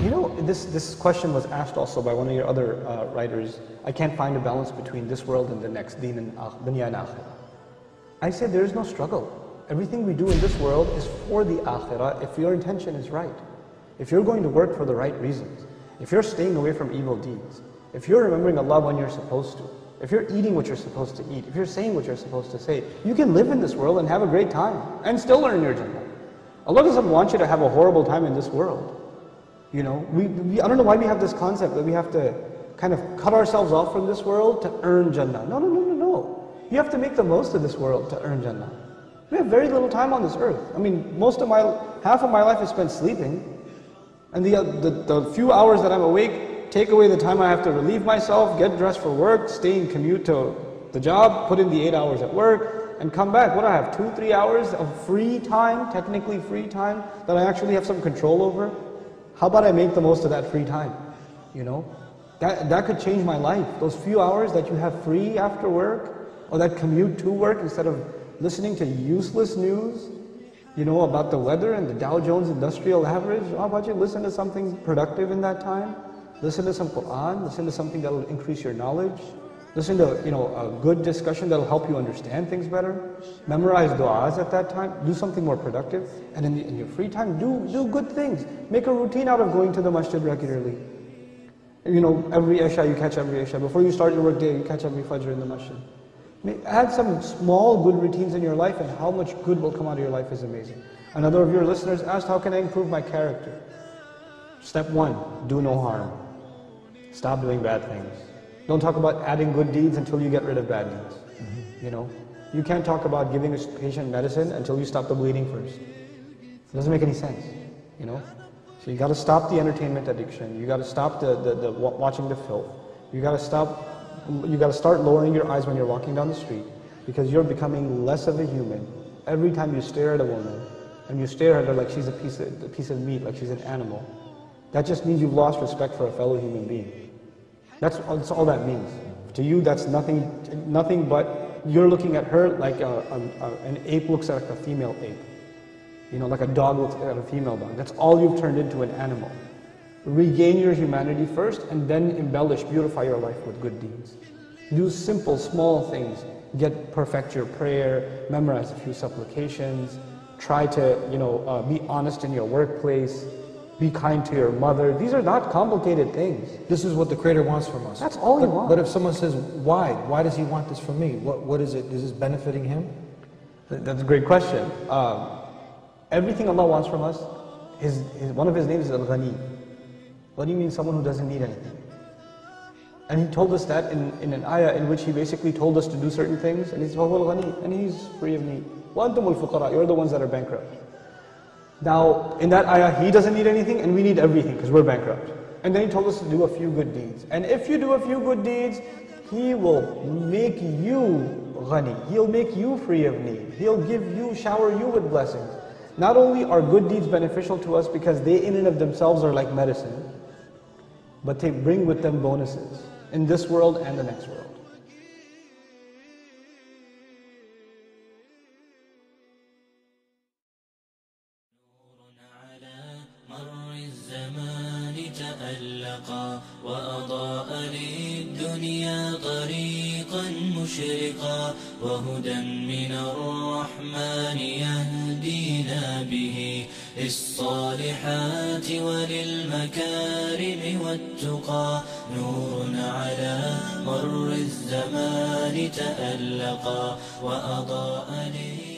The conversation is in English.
You know, this question was asked also by one of your other writers. I can't find a balance between this world and the next, deen and dunya and akhirah. I said there is no struggle. Everything we do in this world is for the akhirah if your intention is right. If you're going to work for the right reasons, if you're staying away from evil deeds, if you're remembering Allah when you're supposed to, if you're eating what you're supposed to eat, if you're saying what you're supposed to say, you can live in this world and have a great time and still earn your Jannah. Allah doesn't want you to have a horrible time in this world. You know, I don't know why we have this concept that we have to kind of cut ourselves off from this world to earn Jannah. No, no, no, no, no. You have to make the most of this world to earn Jannah. We have very little time on this earth. I mean, half of my life is spent sleeping. And the few hours that I'm awake, take away the time I have to relieve myself, get dressed for work, stay and commute to the job, put in the 8 hours at work, and come back. What do I have, 2-3 hours of free time, technically free time, that I actually have some control over? How about I make the most of that free time? You know, that could change my life. Those few hours that you have free after work, or that commute to work instead of listening to useless news, you know, about the weather and the Dow Jones Industrial Average. How about you listen to something productive in that time? Listen to some Quran, listen to something that will increase your knowledge. Listen to, you know, a good discussion that will help you understand things better. Memorize du'as at that time. Do something more productive. And in your free time, do good things. Make a routine out of going to the masjid regularly. You know, every Isha, you catch every Isha. Before you start your work day, you catch every Fajr in the masjid. Add some small good routines in your life, and how much good will come out of your life is amazing. Another of your listeners asked, how can I improve my character? Step 1, do no harm. Stop doing bad things. Don't talk about adding good deeds until you get rid of bad deeds. You know, you can't talk about giving a patient medicine until you stop the bleeding first. It doesn't make any sense, you know. So you got to stop the entertainment addiction. You got to stop the watching the filth. You got to start lowering your eyes when you're walking down the street, because you're becoming less of a human. Every time you stare at a woman and you stare at her like she's a piece of meat, like she's an animal, that just means you've lost respect for a fellow human being. That's all that means. To you, that's nothing but you're looking at her like an ape looks at a female ape. You know, like a dog looks at a female dog. That's all you've turned into, an animal. Regain your humanity first, and then embellish, beautify your life with good deeds. Do simple, small things. Perfect your prayer, memorize a few supplications, try to, you know, be honest in your workplace, be kind to your mother. These are not complicated things. This is what the Creator wants from us. That's all He wants. But if someone says, why? Why does He want this from me? What is it? Is this benefiting Him? That's a great question. Everything Allah wants from us, one of His names is Al-Ghani. Ghani means someone who doesn't need anything. And He told us that in an ayah in which He basically told us to do certain things, and He said, وَهُوَ الْغَنِي, and He's free of need. وَأَنْتُمُ الْفُقَرَاء, you're the ones that are bankrupt. Now, in that ayah, He doesn't need anything, and we need everything, because we're bankrupt. And then He told us to do a few good deeds. And if you do a few good deeds, He will make you ghani. He'll make you free of need. He'll shower you with blessings. Not only are good deeds beneficial to us because they in and of themselves are like medicine, but they bring with them bonuses in this world and the next world. وأضاء للدنيا طريقا مشرقا وهدى من الرحمن يهدينا به للصالحات وللمكارم والتقى نور على مر الزمان تألقا وأضاء للدنيا